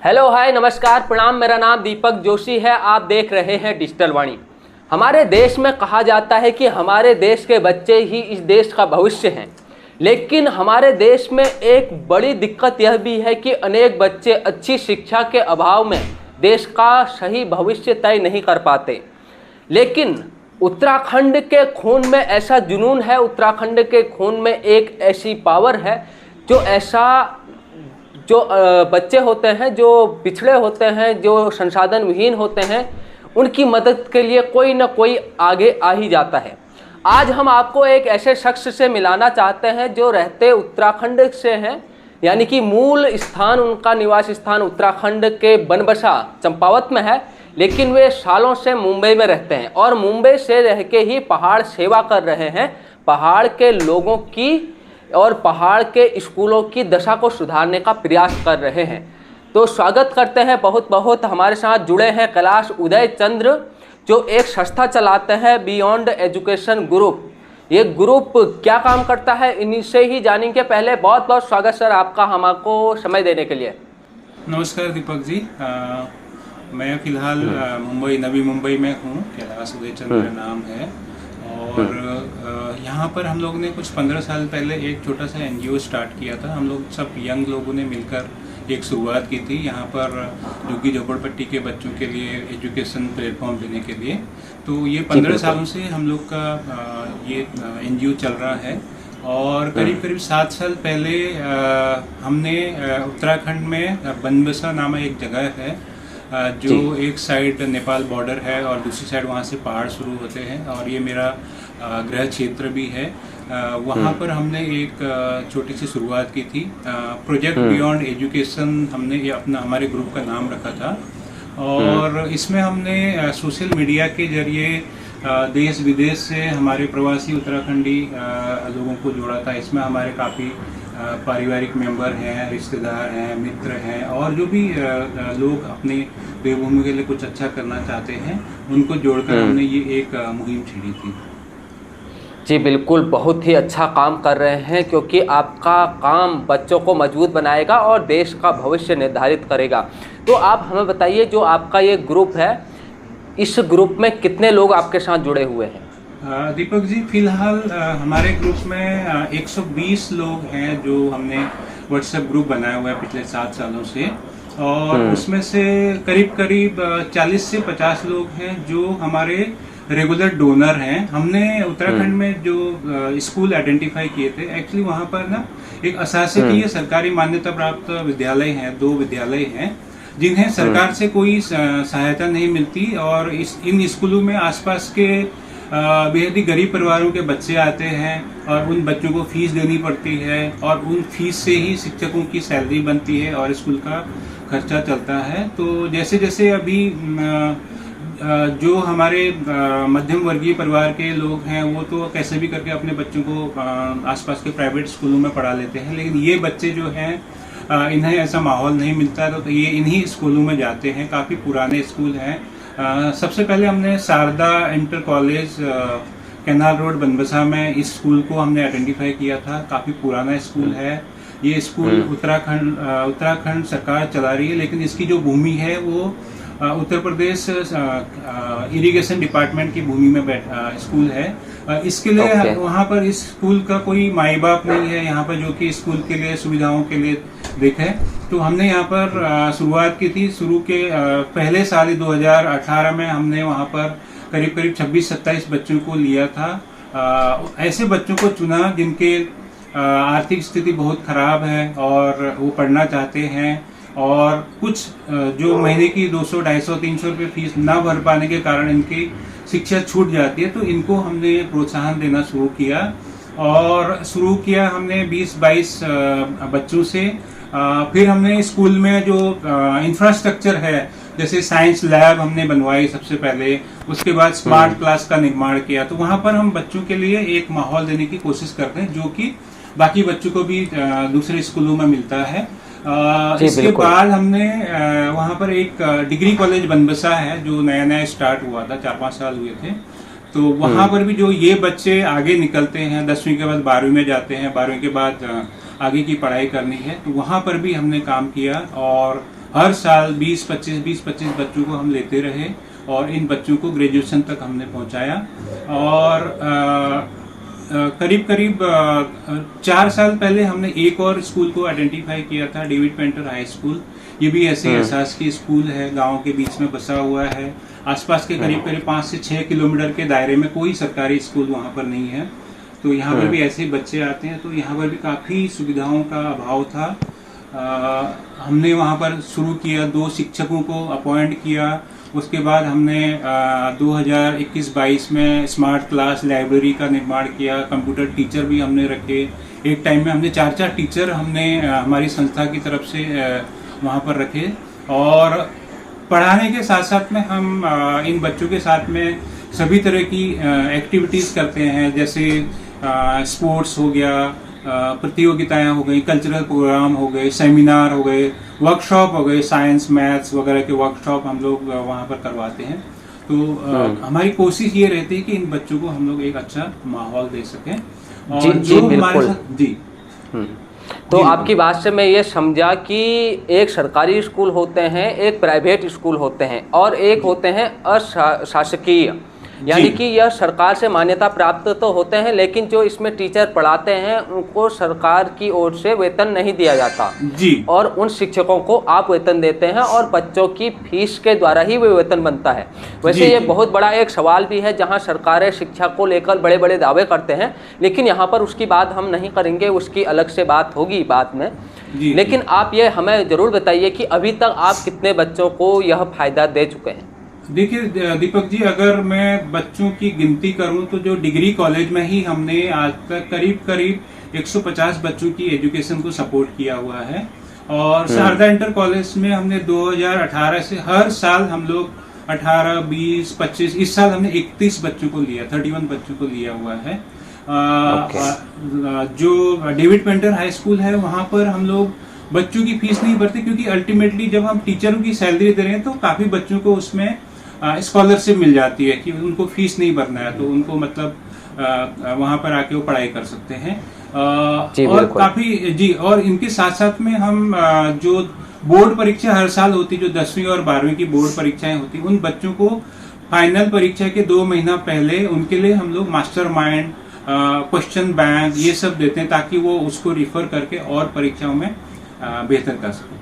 Hello hi नमस्कार प्रणाम। मेरा नाम दीपक जोशी है। आप देख रहे हैं डिजिटल वाणी। हमारे देश में कहा जाता है कि हमारे देश के बच्चे ही इस देश का भविष्य हैं, लेकिन हमारे देश में एक बड़ी दिक्कत यह भी है कि अनेक बच्चे अच्छी शिक्षा के अभाव में देश का सही भविष्य तय नहीं कर पाते। लेकिन उत्तराखंड के खून में ऐसा जुनून है, उत्तराखंड के खून में एक ऐसी पावर है जो बच्चे होते हैं, जो पिछड़े होते हैं, जो संसाधन विहीन होते हैं, उनकी मदद के लिए कोई ना कोई आगे आ ही जाता है। आज हम आपको एक ऐसे शख्स से मिलाना चाहते हैं जो रहते उत्तराखंड से हैं, यानी कि मूल स्थान उनका निवास स्थान उत्तराखंड के बनबसा चंपावत में है, लेकिन वे सालों से मुंबई में रहते हैं और मुंबई से रह के ही पहाड़ सेवा कर रहे हैं, पहाड़ के लोगों की और पहाड़ के स्कूलों की दशा को सुधारने का प्रयास कर रहे हैं। तो स्वागत करते हैं बहुत बहुत। हमारे साथ जुड़े हैं कैलाश उदय चंद्र, जो एक संस्था चलाते हैं बियॉन्ड एजुकेशन ग्रुप। ये ग्रुप क्या काम करता है इन्हीं से ही जानेंगे। पहले बहुत बहुत स्वागत सर आपका हमको समय देने के लिए। नमस्कार दीपक जी। मैं फिलहाल नवी मुंबई में हूँ। कैलाश उदय चंद्र नाम है और यहाँ पर हम लोग ने कुछ 15 साल पहले एक छोटा सा एनजीओ स्टार्ट किया था। हम लोग सब यंग लोगों ने मिलकर एक शुरुआत की थी यहाँ पर झुग्गी झोपड़पट्टी के बच्चों के लिए एजुकेशन प्लेटफॉर्म देने के लिए। तो ये 15 सालों से हम लोग का ये एनजीओ चल रहा है और करीब करीब 7 साल पहले हमने उत्तराखंड में बनबसा नामक एक जगह है जो एक साइड नेपाल बॉर्डर है और दूसरी साइड वहाँ से पहाड़ शुरू होते हैं और ये मेरा गृह क्षेत्र भी है। वहाँ पर हमने एक छोटी सी शुरुआत की थी। प्रोजेक्ट बियॉन्ड एजुकेशन हमने ये अपना हमारे ग्रुप का नाम रखा था और इसमें हमने सोशल मीडिया के जरिए देश विदेश से हमारे प्रवासी उत्तराखंडी लोगों को जोड़ा था। इसमें हमारे काफ़ी पारिवारिक मेंबर हैं, रिश्तेदार हैं, मित्र हैं और जो भी लोग अपनी देवभूमि के लिए कुछ अच्छा करना चाहते हैं उनको जोड़कर हमने ये एक मुहिम छेड़ी थी। जी बिल्कुल, बहुत ही अच्छा काम कर रहे हैं, क्योंकि आपका काम बच्चों को मजबूत बनाएगा और देश का भविष्य निर्धारित करेगा। तो आप हमें बताइए, जो आपका ये ग्रुप है, इस ग्रुप में कितने लोग आपके साथ जुड़े हुए हैं? दीपक जी, फिलहाल हमारे ग्रुप में 120 लोग हैं जो हमने व्हाट्सएप ग्रुप बनाया हुआ है पिछले 7 सालों से और उसमें से करीब करीब 40 से 50 लोग हैं जो हमारे रेगुलर डोनर हैं। हमने उत्तराखंड में जो स्कूल आइडेंटिफाई किए थे, एक्चुअली वहाँ पर ना एक अशासकीय सरकारी मान्यता प्राप्त विद्यालय हैं, 2 विद्यालय हैं जिन्हें सरकार से कोई सहायता नहीं मिलती और इन स्कूलों में आसपास के बेहद ही गरीब परिवारों के बच्चे आते हैं और उन बच्चों को फीस देनी पड़ती है और उन फीस से ही शिक्षकों की सैलरी बनती है और स्कूल का खर्चा चलता है। तो जैसे जैसे अभी जो हमारे मध्यम वर्गीय परिवार के लोग हैं वो तो कैसे भी करके अपने बच्चों को आसपास के प्राइवेट स्कूलों में पढ़ा लेते हैं, लेकिन ये बच्चे जो हैं इन्हें ऐसा माहौल नहीं मिलता तो ये इन्हीं स्कूलों में जाते हैं। काफ़ी पुराने स्कूल हैं। सबसे पहले हमने Sharda inter college canal road Banbasa में इस स्कूल को हमने आइडेंटिफाई किया था। काफ़ी पुराना स्कूल है। ये स्कूल उत्तराखंड सरकार चला रही है, लेकिन इसकी जो भूमि है वो उत्तर प्रदेश इरिगेशन डिपार्टमेंट की भूमि में स्कूल है। इसके लिए वहाँ पर इस स्कूल का कोई माई बाप नहीं है यहाँ पर जो कि स्कूल के लिए सुविधाओं के लिए देखे। तो हमने यहाँ पर शुरुआत की थी। शुरू के पहले साल 2018 में हमने वहाँ पर करीब करीब 26-27 बच्चों को लिया था। ऐसे बच्चों को चुना जिनके आर्थिक स्थिति बहुत खराब है और वो पढ़ना चाहते हैं और कुछ जो महीने की 200, 250, 300 रुपये फीस ना भर पाने के कारण इनकी शिक्षा छूट जाती है। तो इनको हमने प्रोत्साहन देना शुरू किया और शुरू किया हमने 20-22 बच्चों से। फिर हमने स्कूल में जो इंफ्रास्ट्रक्चर है, जैसे साइंस लैब हमने बनवाई सबसे पहले, उसके बाद स्मार्ट क्लास का निर्माण किया। तो वहाँ पर हम बच्चों के लिए एक माहौल देने की कोशिश करते हैं जो कि बाकी बच्चों को भी दूसरे स्कूलों में मिलता है। इसके बाद हमने वहाँ पर एक डिग्री कॉलेज बनबसा है जो नया नया स्टार्ट हुआ था, 4-5 साल हुए थे। तो वहाँ पर भी जो ये बच्चे आगे निकलते हैं, 10वीं के बाद 12वीं में जाते हैं, 12वीं के बाद आगे की पढ़ाई करनी है, तो वहाँ पर भी हमने काम किया और हर साल 20-25 बच्चों को हम लेते रहे और इन बच्चों को ग्रेजुएशन तक हमने पहुंचाया। और करीब करीब 4 साल पहले हमने एक और स्कूल को आइडेंटिफाई किया था, डेविड पेंटर हाई स्कूल। ये भी ऐसे एहसास की स्कूल है, गांव के बीच में बसा हुआ है। आसपास के करीब करीब 5 से 6 किलोमीटर के दायरे में कोई सरकारी स्कूल वहां पर नहीं है। तो यहाँ पर भी ऐसे बच्चे आते हैं, तो यहाँ पर भी काफ़ी सुविधाओं का अभाव था। हमने वहाँ पर शुरू किया, 2 शिक्षकों को अपॉइंट किया। उसके बाद हमने 2021-22 में स्मार्ट क्लास लाइब्रेरी का निर्माण किया, कंप्यूटर टीचर भी हमने रखे। एक टाइम में हमने 4 टीचर हमने हमारी संस्था की तरफ से वहाँ पर रखे। और पढ़ाने के साथ साथ में हम इन बच्चों के साथ में सभी तरह की एक्टिविटीज़ करते हैं, जैसे स्पोर्ट्स हो गया, प्रतियोगिताएं हो गई, कल्चरल प्रोग्राम हो गए, सेमिनार हो गए, वर्कशॉप हो गए, साइंस मैथ्स वगैरह के वर्कशॉप हम लोग वहाँ पर करवाते हैं। तो हमारी कोशिश ये रहती है कि इन बच्चों को हम लोग एक अच्छा माहौल दे सकें। और जी, जो हमारे बिल्कुल। साथ जी तो आपकी बात से मैं ये समझा कि एक सरकारी स्कूल होते हैं, एक प्राइवेट स्कूल होते हैं और एक होते हैं अशासकीय, यानी कि यह सरकार से मान्यता प्राप्त तो होते हैं, लेकिन जो इसमें टीचर पढ़ाते हैं उनको सरकार की ओर से वेतन नहीं दिया जाता जी। और उन शिक्षकों को आप वेतन देते हैं और बच्चों की फीस के द्वारा ही वो वेतन बनता है। वैसे ये बहुत बड़ा एक सवाल भी है, जहां सरकारें शिक्षा को लेकर बड़े बड़े दावे करते हैं, लेकिन यहाँ पर उसकी बात हम नहीं करेंगे, उसकी अलग से बात होगी बाद में। लेकिन आप ये हमें ज़रूर बताइए कि अभी तक आप कितने बच्चों को यह फ़ायदा दे चुके हैं? देखिए दीपक जी, अगर मैं बच्चों की गिनती करूं तो जो डिग्री कॉलेज में ही हमने आज तक करीब करीब 150 बच्चों की एजुकेशन को सपोर्ट किया हुआ है। और शारदा इंटर कॉलेज में हमने 2018 से हर साल हम लोग 18, 20, 25, इस साल हमने 31 बच्चों को लिया, 31 बच्चों को लिया हुआ है। जो डेविड पेंटर हाई स्कूल है वहां पर हम लोग बच्चों की फीस नहीं भरते, क्योंकि अल्टीमेटली जब हम टीचरों की सैलरी दे रहे हैं तो काफी बच्चों को उसमें स्कॉलरशिप मिल जाती है कि उनको फीस नहीं भरना है, तो उनको मतलब वहां पर आके वो पढ़ाई कर सकते हैं। और काफी जी, और इनके साथ साथ में हम जो बोर्ड परीक्षा हर साल होती, जो 10वीं और 12वीं की बोर्ड परीक्षाएं होती, उन बच्चों को फाइनल परीक्षा के 2 महीना पहले उनके लिए हम लोग मास्टर माइंड, क्वेश्चन बैंक ये सब देते हैं, ताकि वो उसको रिफर करके और परीक्षाओं में बेहतर कर सकें।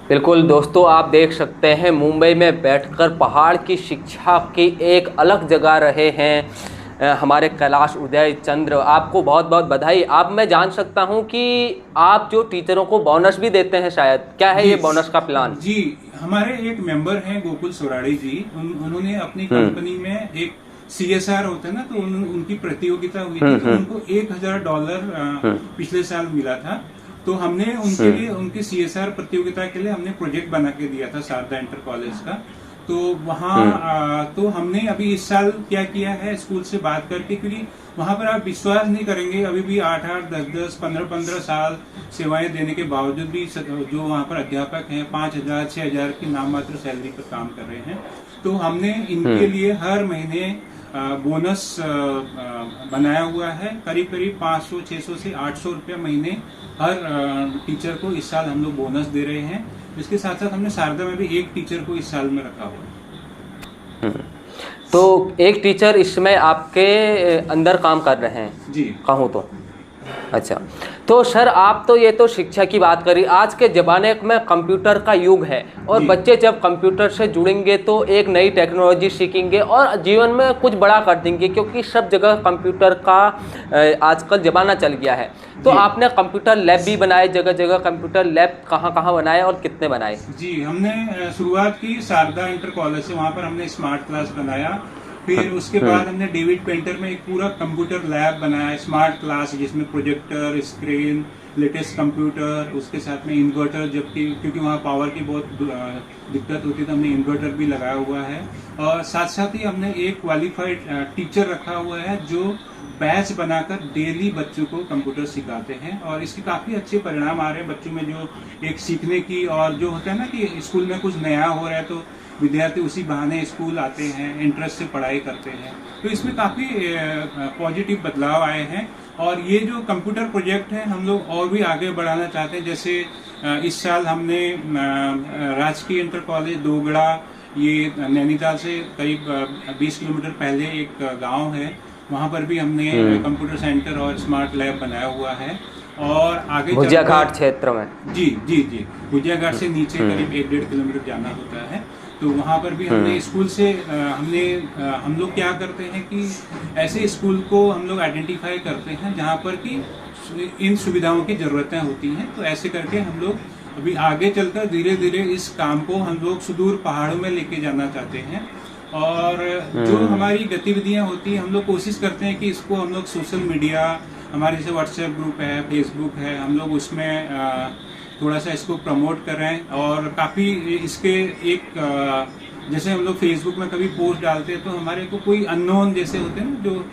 बिल्कुल दोस्तों, आप देख सकते हैं मुंबई में बैठकर पहाड़ की शिक्षा की एक अलग जगह रहे हैं हमारे कैलाश उदय चंद्र। आपको बहुत बहुत बधाई। अब मैं जान सकता हूं कि आप जो टीचरों को बोनस भी देते हैं शायद, क्या है ये बोनस का प्लान? जी, हमारे एक मेंबर हैं गोकुल सोराड़ी जी, उन्होंने अपनी कंपनी में एक CSR होता है ना, तो उनकी प्रतियोगिता हुई थी, तो उनको $1000 पिछले साल मिला था। तो हमने उनके लिए, उनके CSR प्रतियोगिता के लिए हमने प्रोजेक्ट बना के दिया था शारदा इंटर कॉलेज का। तो वहाँ तो हमने अभी इस साल क्या किया है, स्कूल से बात करके, क्योंकि वहाँ पर आप विश्वास नहीं करेंगे, अभी भी 8-8, 10-10, 15-15 साल सेवाएं देने के बावजूद भी जो वहाँ पर अध्यापक हैं 5000, 6000 की नाम मात्र सैलरी पर काम कर रहे हैं। तो हमने इनके लिए हर महीने बोनस बनाया हुआ है, करीब करीब 500, 600 से 800 रुपया महीने हर टीचर को इस साल हम लोग बोनस दे रहे हैं। इसके साथ साथ हमने शारदा में भी एक टीचर को इस साल में रखा हुआ है। तो एक टीचर इसमें आपके अंदर काम कर रहे हैं जी, कहूँ तो। अच्छा, तो सर आप तो ये तो शिक्षा की बात करी, आज के ज़माने में कंप्यूटर का युग है और बच्चे जब कंप्यूटर से जुड़ेंगे तो एक नई टेक्नोलॉजी सीखेंगे और जीवन में कुछ बड़ा कर देंगे, क्योंकि सब जगह कंप्यूटर का आजकल ज़माना चल गया है। तो आपने कंप्यूटर लैब भी बनाए, जगह जगह कंप्यूटर लैब कहाँ कहाँ बनाए और कितने बनाए? जी, हमने शुरुआत की शारदा इंटर कॉलेज से, वहाँ पर हमने स्मार्ट क्लास बनाया। फिर उसके बाद हमने डेविड पेंटर में एक पूरा कंप्यूटर लैब बनाया, स्मार्ट क्लास, जिसमें प्रोजेक्टर, स्क्रीन, लेटेस्ट कंप्यूटर, उसके साथ में इन्वर्टर, जबकि क्योंकि वहाँ पावर की बहुत दिक्कत होती है तो हमने इन्वर्टर भी लगाया हुआ है। और साथ साथ ही हमने एक क्वालिफाइड टीचर रखा हुआ है जो बैच बनाकर डेली बच्चों को कंप्यूटर सिखाते हैं, और इसके काफ़ी अच्छे परिणाम आ रहे हैं बच्चों में, जो एक सीखने की, और जो होता है ना कि स्कूल में कुछ नया हो रहा है तो विद्यार्थी उसी बहाने स्कूल आते हैं, इंटरेस्ट से पढ़ाई करते हैं। तो इसमें काफ़ी पॉजिटिव बदलाव आए हैं। और ये जो कंप्यूटर प्रोजेक्ट है हम लोग और भी आगे बढ़ाना चाहते हैं। जैसे इस साल हमने राजकीय इंटर कॉलेज दोगड़ा, ये नैनीताल से करीब 20 किलोमीटर पहले एक गांव है, वहाँ पर भी हमने कंप्यूटर सेंटर और स्मार्ट लैब बनाया हुआ है। और आगे भुजिया घाट क्षेत्र में, जी जी जी, भुजिया घाट से नीचे करीब 1-1.5 किलोमीटर जाना होता है। तो वहाँ पर भी हमने स्कूल से हम लोग क्या करते हैं कि ऐसे स्कूल को हम लोग आइडेंटिफाई करते हैं जहाँ पर कि इन सुविधाओं की ज़रूरतें होती हैं। तो ऐसे करके हम लोग अभी आगे चलकर धीरे धीरे इस काम को हम लोग सुदूर पहाड़ों में लेके जाना चाहते हैं। और जो हमारी गतिविधियाँ होती हैं हम लोग कोशिश करते हैं कि इसको हम लोग सोशल मीडिया, हमारे जैसे व्हाट्सएप ग्रुप है, फेसबुक है, हम लोग उसमें थोड़ा सा इसको प्रमोट कर रहे हैं। और काफ़ी इसके एक जैसे हम लोग फेसबुक में कभी पोस्ट डालते हैं तो हमारे को कोई अननोन जैसे होते हैं ना, जो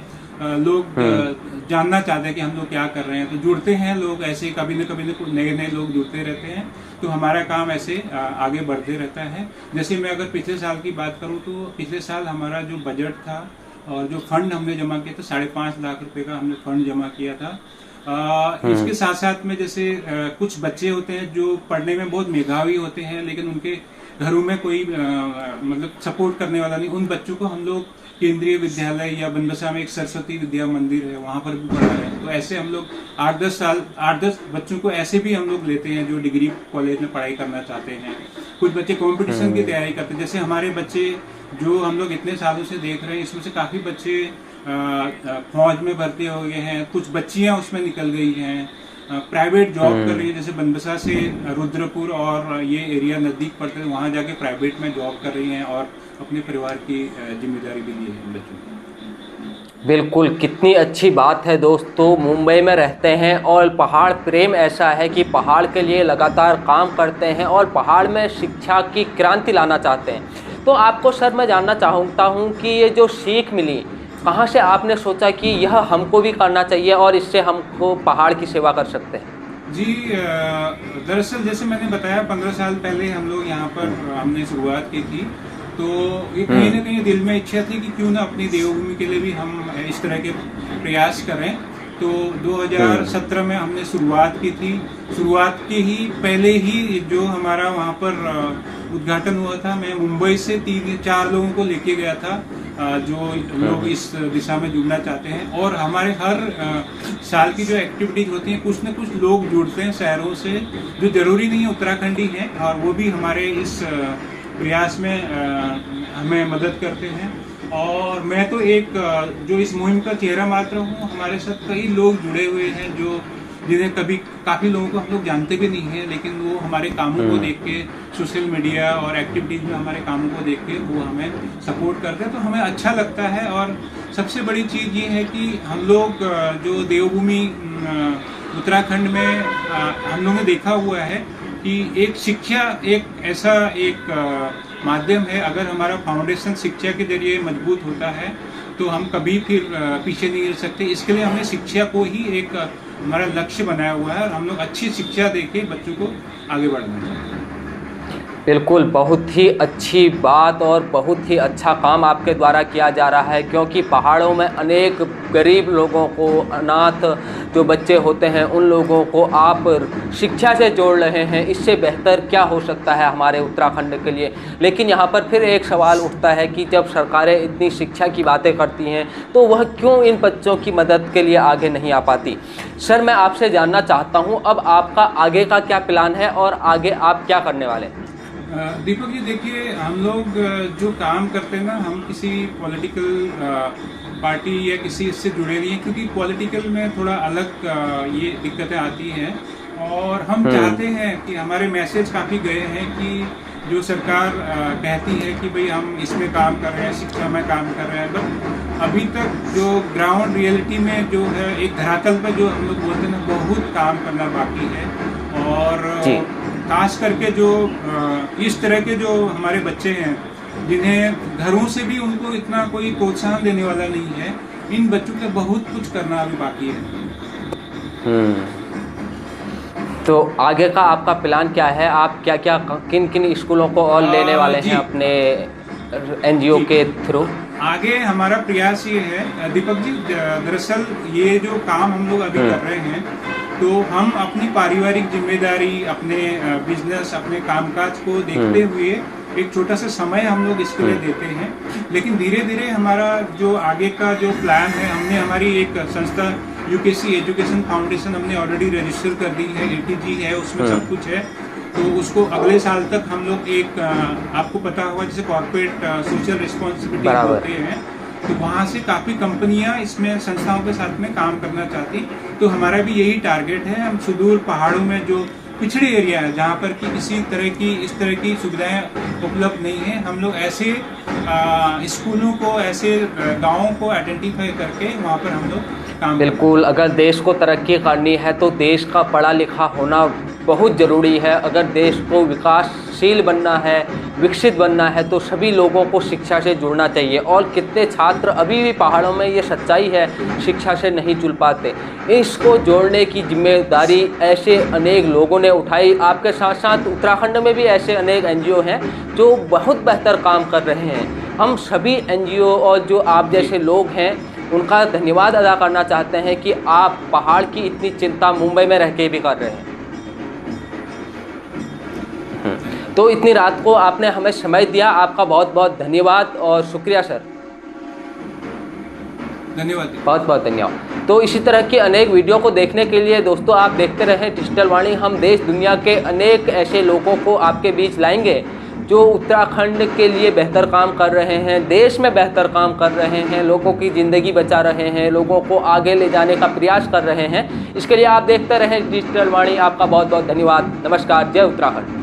लोग जानना चाहते हैं कि हम लोग क्या कर रहे हैं, तो जुड़ते हैं लोग ऐसे, कभी न कभी नए लोग जुड़ते रहते हैं। तो हमारा काम ऐसे आगे बढ़ते रहता है। जैसे मैं अगर पिछले साल की बात करूं तो पिछले साल हमारा जो बजट था और जो फंड हमने जमा किया था, 5.5 लाख रुपए का हमने फंड जमा किया था। इसके साथ साथ में जैसे कुछ बच्चे होते हैं जो पढ़ने में बहुत मेधावी होते हैं लेकिन उनके घरों में कोई मतलब सपोर्ट करने वाला नहीं, उन बच्चों को हम लोग केंद्रीय विद्यालय या बनबसा में एक सरस्वती विद्या मंदिर है वहाँ पर भी पढ़ा रहे हैं। तो ऐसे हम लोग 8-10 बच्चों को ऐसे भी हम लोग लेते हैं जो डिग्री कॉलेज में पढ़ाई करना चाहते हैं। कुछ बच्चे कंपटीशन की तैयारी करते हैं। जैसे हमारे बच्चे जो हम लोग इतने सालों से देख रहे हैं, इसमें से काफ़ी बच्चे फौज में भर्ती हो गए हैं, कुछ बच्चियां उसमें निकल गई हैं, प्राइवेट जॉब कर रही है। जैसे बनबसा से रुद्रपुर और ये एरिया नज़दीक पड़ते हैं, वहाँ जाके प्राइवेट में जॉब कर रही हैं और अपने परिवार की जिम्मेदारी भी ली है बच्चों की। बिल्कुल, कितनी अच्छी बात है दोस्तों। मुंबई में रहते हैं और पहाड़ प्रेम ऐसा है कि पहाड़ के लिए लगातार काम करते हैं और पहाड़ में शिक्षा की क्रांति लाना चाहते हैं। तो आपको सर मैं जानना चाहता हूँ कि ये जो सीख मिली, कहाँ से आपने सोचा कि यह हमको भी करना चाहिए और इससे हमको पहाड़ की सेवा कर सकते हैं? जी, दरअसल जैसे मैंने बताया 15 साल पहले हम लोग यहाँ पर हमने शुरुआत की थी। तो ये कहीं ना कहीं दिल में इच्छा थी कि क्यों ना अपनी देवभूमि के लिए भी हम इस तरह के प्रयास करें। तो 2017 में हमने शुरुआत की थी। शुरुआत के ही पहले ही जो हमारा वहाँ पर उद्घाटन हुआ था, मैं मुंबई से 3-4 लोगों को लेके गया था जो लोग इस दिशा में जुड़ना चाहते हैं। और हमारे हर साल की जो एक्टिविटीज होती हैं, कुछ न कुछ लोग जुड़ते हैं शहरों से जो जरूरी नहीं है उत्तराखंडी हैं, और वो भी हमारे इस प्रयास में हमें मदद करते हैं। और मैं तो एक जो इस मुहिम का चेहरा मात्र हूँ। हमारे साथ कई लोग जुड़े हुए हैं जो जिन्हें काफ़ी लोगों को हम लोग जानते भी नहीं हैं, लेकिन वो हमारे कामों को देख के, सोशल मीडिया और एक्टिविटीज़ में हमारे कामों को देख के वो हमें सपोर्ट करते हैं। तो हमें अच्छा लगता है। और सबसे बड़ी चीज़ ये है कि हम लोग जो देवभूमि उत्तराखंड में हम लोगों ने देखा हुआ है कि एक शिक्षा एक ऐसा एक माध्यम है। अगर हमारा फाउंडेशन शिक्षा के जरिए मजबूत होता है तो हम कभी फिर पीछे नहीं रह सकते। इसके लिए हमने शिक्षा को ही एक हमारा लक्ष्य बनाया हुआ है और हम लोग अच्छी शिक्षा देके बच्चों को आगे बढ़ना चाहते हैं। बिल्कुल, बहुत ही अच्छी बात और बहुत ही अच्छा काम आपके द्वारा किया जा रहा है, क्योंकि पहाड़ों में अनेक गरीब लोगों को, अनाथ जो बच्चे होते हैं उन लोगों को आप शिक्षा से जोड़ रहे हैं। इससे बेहतर क्या हो सकता है हमारे उत्तराखंड के लिए। लेकिन यहाँ पर फिर एक सवाल उठता है कि जब सरकारें इतनी शिक्षा की बातें करती हैं तो वह क्यों इन बच्चों की मदद के लिए आगे नहीं आ पाती। सर मैं आपसे जानना चाहता हूँ, अब आपका आगे का क्या प्लान है और आगे आप क्या करने वाले हैं? दीपक जी देखिए, हम लोग जो काम करते हैं ना, हम किसी पॉलिटिकल पार्टी या किसी इससे जुड़े नहीं हैं, क्योंकि पॉलिटिकल में थोड़ा अलग ये दिक्कतें आती हैं। और हम चाहते हैं कि हमारे मैसेज काफ़ी गए हैं कि जो सरकार कहती है कि भाई हम इसमें काम कर रहे हैं, शिक्षा में काम कर रहे हैं, बट अभी तक जो ग्राउंड रियलिटी में जो है, एक धरातल पर जो हम लोग बोलते हैं ना, बहुत काम करना बाकी है। और खास करके जो इस तरह के जो हमारे बच्चे हैं जिन्हें घरों से भी उनको इतना कोई प्रोत्साहन देने वाला नहीं है, इन बच्चों के बहुत कुछ करना अभी बाकी है। तो आगे का आपका प्लान क्या है? आप क्या क्या किन किन स्कूलों को और लेने वाले हैं अपने एनजीओ के थ्रू? आगे हमारा प्रयास ये है दीपक जी, दरअसल ये जो काम हम लोग अभी कर रहे हैं, तो हम अपनी पारिवारिक जिम्मेदारी, अपने बिजनेस, अपने कामकाज को देखते हुए एक छोटा सा समय हम लोग इसके लिए देते हैं। लेकिन धीरे धीरे हमारा जो आगे का जो प्लान है, हमने हमारी एक संस्था यूकेसी एजुकेशन फाउंडेशन हमने ऑलरेडी रजिस्टर कर दी है, ATG है, उसमें सब कुछ है। तो उसको अगले साल तक हम लोग एक आपको पता होगा जैसे कॉर्पोरेट सोशल रिस्पॉन्सिबिलिटी होते हैं, तो वहाँ से काफ़ी कंपनियाँ इसमें संस्थाओं के साथ में काम करना चाहती। तो हमारा भी यही टारगेट है, हम सुदूर पहाड़ों में जो पिछड़े एरिया है जहाँ पर कि इस तरह की सुविधाएं उपलब्ध नहीं है, हम लोग ऐसे स्कूलों को, ऐसे गाँवों को आइडेंटिफाई करके वहाँ पर हम लोग काम। बिल्कुल, अगर देश को तरक्की करनी है तो देश का पढ़ा लिखा होना बहुत ज़रूरी है। अगर देश को विकासशील बनना है, विकसित बनना है, तो सभी लोगों को शिक्षा से जुड़ना चाहिए। और कितने छात्र अभी भी पहाड़ों में, ये सच्चाई है, शिक्षा से नहीं जुड़ पाते। इसको जोड़ने की जिम्मेदारी ऐसे अनेक लोगों ने उठाई। आपके साथ साथ उत्तराखंड में भी ऐसे अनेक NGO हैं जो बहुत बेहतर काम कर रहे हैं। हम सभी NGO और जो आप जैसे लोग हैं उनका धन्यवाद अदा करना चाहते हैं कि आप पहाड़ की इतनी चिंता मुंबई में रह के भी कर रहे हैं। तो इतनी रात को आपने हमें समय दिया, आपका बहुत बहुत धन्यवाद और शुक्रिया सर। धन्यवाद, बहुत बहुत धन्यवाद। तो इसी तरह की अनेक वीडियो को देखने के लिए दोस्तों आप देखते रहें डिजिटल वाणी। हम देश दुनिया के अनेक ऐसे लोगों को आपके बीच लाएंगे जो उत्तराखंड के लिए बेहतर काम कर रहे हैं, देश में बेहतर काम कर रहे हैं, लोगों की ज़िंदगी बचा रहे हैं, लोगों को आगे ले जाने का प्रयास कर रहे हैं। इसके लिए आप देखते रहें डिजिटल वाणी। आपका बहुत बहुत धन्यवाद। नमस्कार, जय उत्तराखंड।